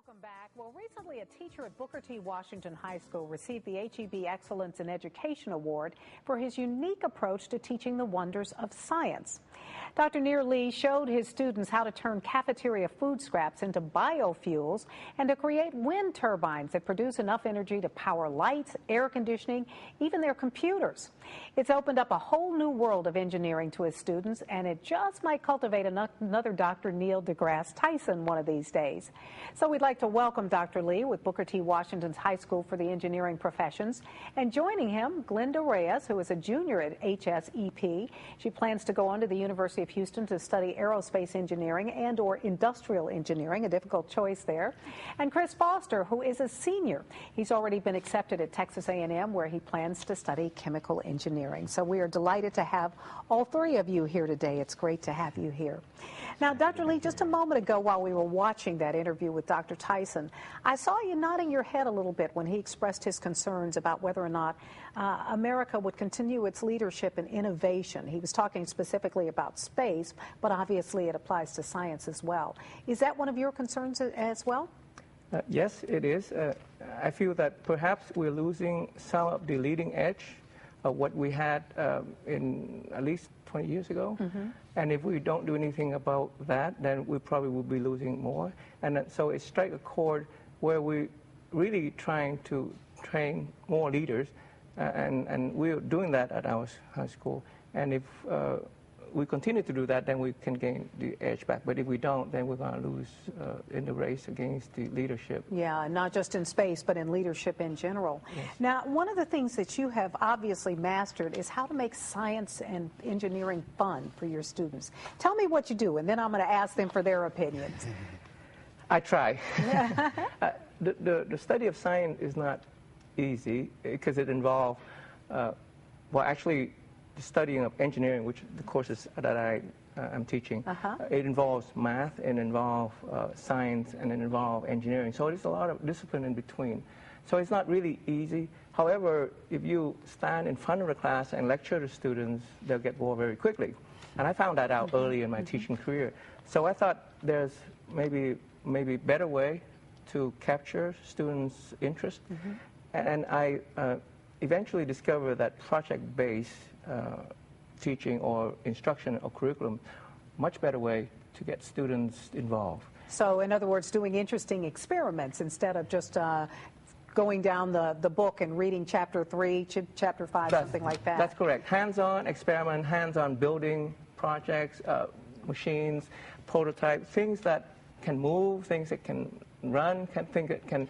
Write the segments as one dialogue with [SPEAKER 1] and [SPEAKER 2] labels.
[SPEAKER 1] Welcome back. Well, recently a teacher at Booker T. Washington High School received the HEB Excellence in Education Award for his unique approach to teaching the wonders of science. Dr. Neer Lee showed his students how to turn cafeteria food scraps into biofuels and to create wind turbines that produce enough energy to power lights, air conditioning, even their computers. It's opened up a whole new world of engineering to his students, and it just might cultivate another Dr. Neil deGrasse Tyson one of these days. So we'd like to welcome Dr. Lee with Booker T. Washington's High School for the Engineering Professions. And joining him, Glenda Reyes, who is a junior at HSEP. She plans to go on to the University of Houston to study aerospace engineering and or industrial engineering, a difficult choice there. And Chris Foster, who is a senior. He's already been accepted at Texas A&M, where he plans to study chemical engineering. So we are delighted to have all three of you here today. It's great to have you here. Now, Dr. Lee, just a moment ago while we were watching that interview with Dr. Tyson, I saw you nodding your head a little bit when he expressed his concerns about whether or not America would continue its leadership in innovation. He was talking specifically about space, but obviously it applies to science as well. Is that one of your concerns as well?
[SPEAKER 2] Yes, it is. I feel that perhaps we're losing some of the leading edge of what we had in at least 20 years ago. Mm-hmm. And if we don't do anything about that, then we probably will be losing more. And so it strikes a chord where we're really trying to train more leaders, and we're doing that at our high school. And if we continue to do that, then we can gain the edge back. But if we don't, then we're going to lose in the race against the leadership.
[SPEAKER 1] Yeah, not just in space, but in leadership in general. Yes. Now, one of the things that you have obviously mastered is how to make science and engineering fun for your students. Tell me what you do, and then I'm going to ask them for their opinions.
[SPEAKER 2] I try. The study of science is not easy because it involves, actually, the studying of engineering, which the courses that I am teaching, it involves math, it involves science, and it involves engineering. So there's a lot of discipline in between. So it's not really easy. However, if you stand in front of the class and lecture to students, they'll get bored very quickly. And I found that out early in my teaching career. So I thought there's maybe better way to capture students' interest. And I eventually discovered that project-based teaching or instruction or curriculum, much better way to get students involved.
[SPEAKER 1] So in other words, doing interesting experiments instead of just going down the book and reading chapter 3, chapter 5, something like that.
[SPEAKER 2] That's correct. Hands-on experiment, hands-on building projects, machines, prototype, things that can move, things that can run, can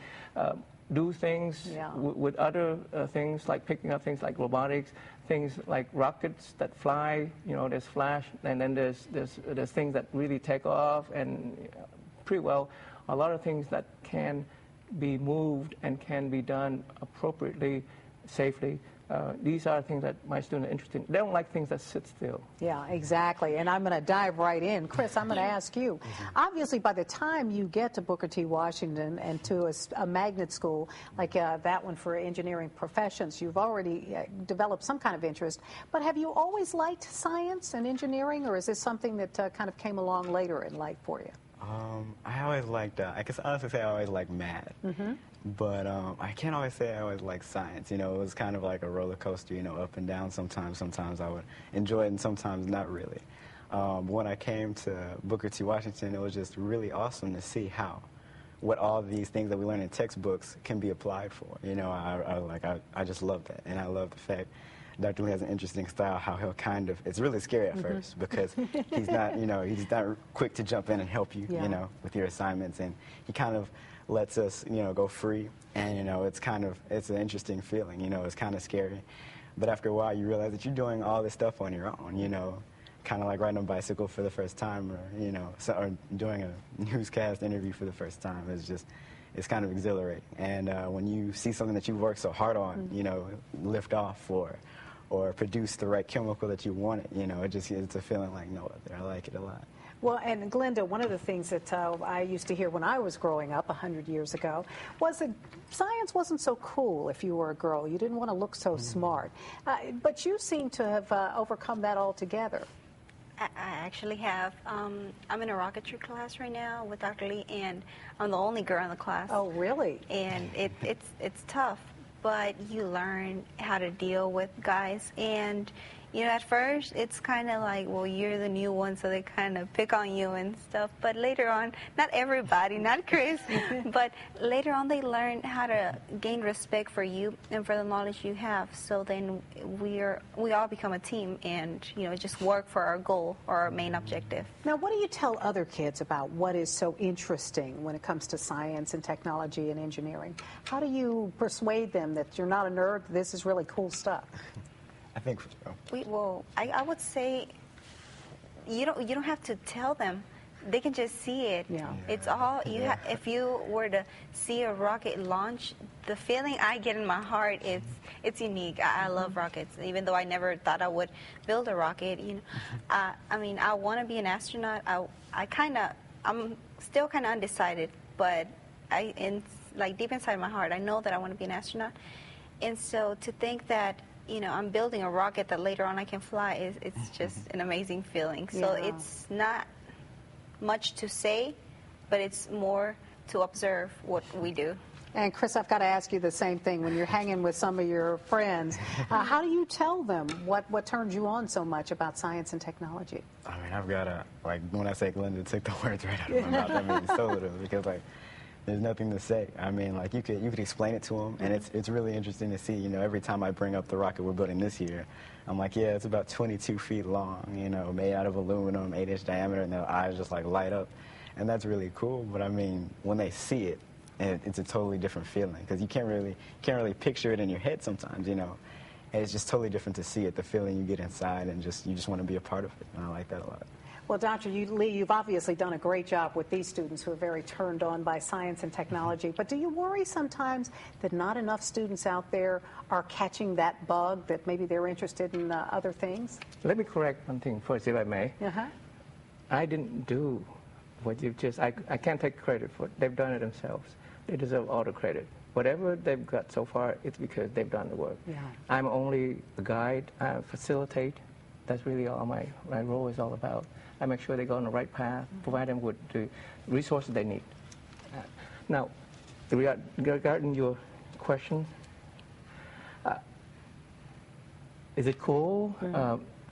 [SPEAKER 2] do things with other things, like picking up things like robotics, things like rockets that fly. You know, there's flash, and then there's things that really take off, and pretty well a lot of things that can be moved and can be done appropriately, safely. These are things that my students are interested in. They don't like things that sit still.
[SPEAKER 1] Yeah, exactly. And I'm going to dive right in. Chris, I'm going to ask you. Obviously, by the time you get to Booker T. Washington and to a magnet school like that one for engineering professions, you've already developed some kind of interest. But have you always liked science and engineering, or is this something that kind of came along later in life for you?
[SPEAKER 3] I always liked, I can honestly say I always liked math. But I can't always say I always liked science. You know, it was kind of like a roller coaster, you know, up and down sometimes. Sometimes I would enjoy it and sometimes not really. When I came to Booker T. Washington, it was just really awesome to see what all these things that we learn in textbooks can be applied for. You know, I just love that. And I love the fact Dr. Lee has an interesting style, how he'll kind of, it's really scary at first because he's not, you know, he's not quick to jump in and help you, you know, with your assignments. And he kind of lets us, you know, go free. And, you know, it's an interesting feeling, you know, it's kind of scary. But after a while, you realize that you're doing all this stuff on your own, you know, kind of like riding a bicycle for the first time, or, you know, or doing a newscast interview for the first time. It's kind of exhilarating. And when you see something that you worked so hard on, you know, lift off or produce the right chemical that you wanted, you know, it's a feeling like no other. I like it a lot.
[SPEAKER 1] Well, and Glenda, one of the things that I used to hear when I was growing up 100 years ago was that science wasn't so cool if you were a girl. You didn't want to look so smart. But you seem to have overcome that altogether.
[SPEAKER 4] I actually have. I'm in a rocketry class right now with Dr. Lee, and I'm the only girl in the class.
[SPEAKER 1] Oh, really?
[SPEAKER 4] And it's tough, but you learn how to deal with guys. And at first it's kind of like, well, you're the new one, so they kind of pick on you and stuff. But later on, not everybody, not Chris, but later on they learn how to gain respect for you and for the knowledge you have. So then we all become a team, and just work for our goal or our main objective.
[SPEAKER 1] Now, what do you tell other kids about what is so interesting when it comes to science and technology and engineering? How do you persuade them that you're not a nerd, this is really cool stuff?
[SPEAKER 3] I think
[SPEAKER 4] I would say you don't have to tell them. They can just see it.
[SPEAKER 1] Yeah.
[SPEAKER 4] It's all you. If you were to see a rocket launch, the feeling I get in my heart, it's unique. I love rockets, even though I never thought I would build a rocket. I mean, I want to be an astronaut. I'm still kind of undecided, but deep inside my heart, I know that I want to be an astronaut. And so to think that I'm building a rocket that later on I can fly, it's just an amazing feeling. So it's not much to say, but it's more to observe what we do.
[SPEAKER 1] And Chris, I've got to ask you the same thing. When you're hanging with some of your friends, how do you tell them what turns you on so much about science and technology?
[SPEAKER 3] I mean, I've got to, when I say Glenda took the words right out of my mouth, I mean so literally, because there's nothing to say. I mean, you could explain it to them, and it's really interesting to see. Every time I bring up the rocket we're building this year, I'm like, yeah, it's about 22 feet long, made out of aluminum, 8-inch diameter, and their eyes just light up, and that's really cool. But I mean, when they see it, it's a totally different feeling, because you can't really picture it in your head sometimes, and it's just totally different to see it, the feeling you get inside, and you just want to be a part of it, and I like that a lot.
[SPEAKER 1] Well, Dr. Lee, you've obviously done a great job with these students who are very turned on by science and technology, but do you worry sometimes that not enough students out there are catching that bug, that maybe they're interested in other things?
[SPEAKER 2] Let me correct one thing first, if I may. I didn't do what you've just, I can't take credit for it. They've done it themselves. They deserve all the credit. Whatever they've got so far, it's because they've done the work.
[SPEAKER 1] Yeah.
[SPEAKER 2] I'm only a guide, I facilitate. That's really all my role is all about. I make sure they go on the right path, provide them with the resources they need. Now, regarding your question, is it cool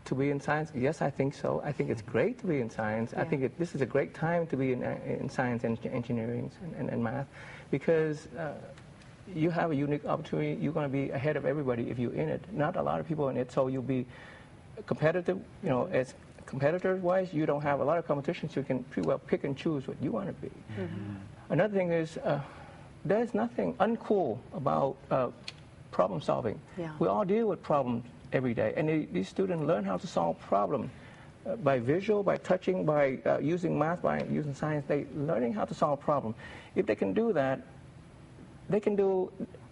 [SPEAKER 2] to be in science? Yes, I think so. I think it's great to be in science. Yeah. I think this is a great time to be in science and engineering and math, because you have a unique opportunity. You're going to be ahead of everybody if you're in it. Not a lot of people in it, so you'll be competitive. As competitors-wise, you don't have a lot of competition, so you can pretty well pick and choose what you want to be. Another thing is, there's nothing uncool about problem solving. Yeah. We all deal with problems every day, and these students learn how to solve problems by visual, by touching, by using math, by using science. They're learning how to solve problems. If they can do that, they can do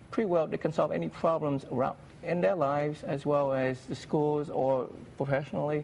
[SPEAKER 2] pretty well. They can solve any problems around in their lives, as well as the schools or professionally.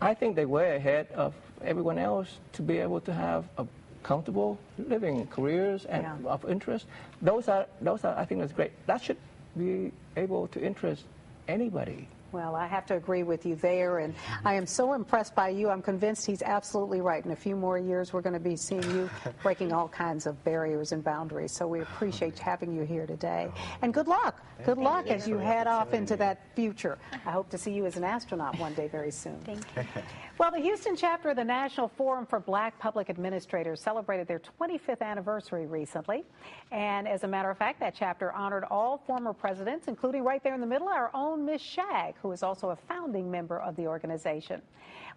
[SPEAKER 2] I think they're way ahead of everyone else to be able to have a comfortable living, careers and of interest. Those are I think that's great. That should be able to interest anybody.
[SPEAKER 1] Well, I have to agree with you there, and I am so impressed by you. I'm convinced he's absolutely right. In a few more years, we're going to be seeing you breaking all kinds of barriers and boundaries. So we appreciate having you here today. And good luck. Good luck as you head off into that future. I hope to see you as an astronaut one day very soon.
[SPEAKER 4] Thank you.
[SPEAKER 1] Well, the Houston chapter of the National Forum for Black Public Administrators celebrated their 25th anniversary recently. And as a matter of fact, that chapter honored all former presidents, including right there in the middle, our own Miss Shag, who is also a founding member of the organization.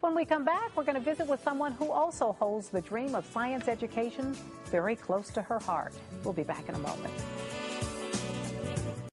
[SPEAKER 1] When we come back, we're going to visit with someone who also holds the dream of science education very close to her heart. We'll be back in a moment.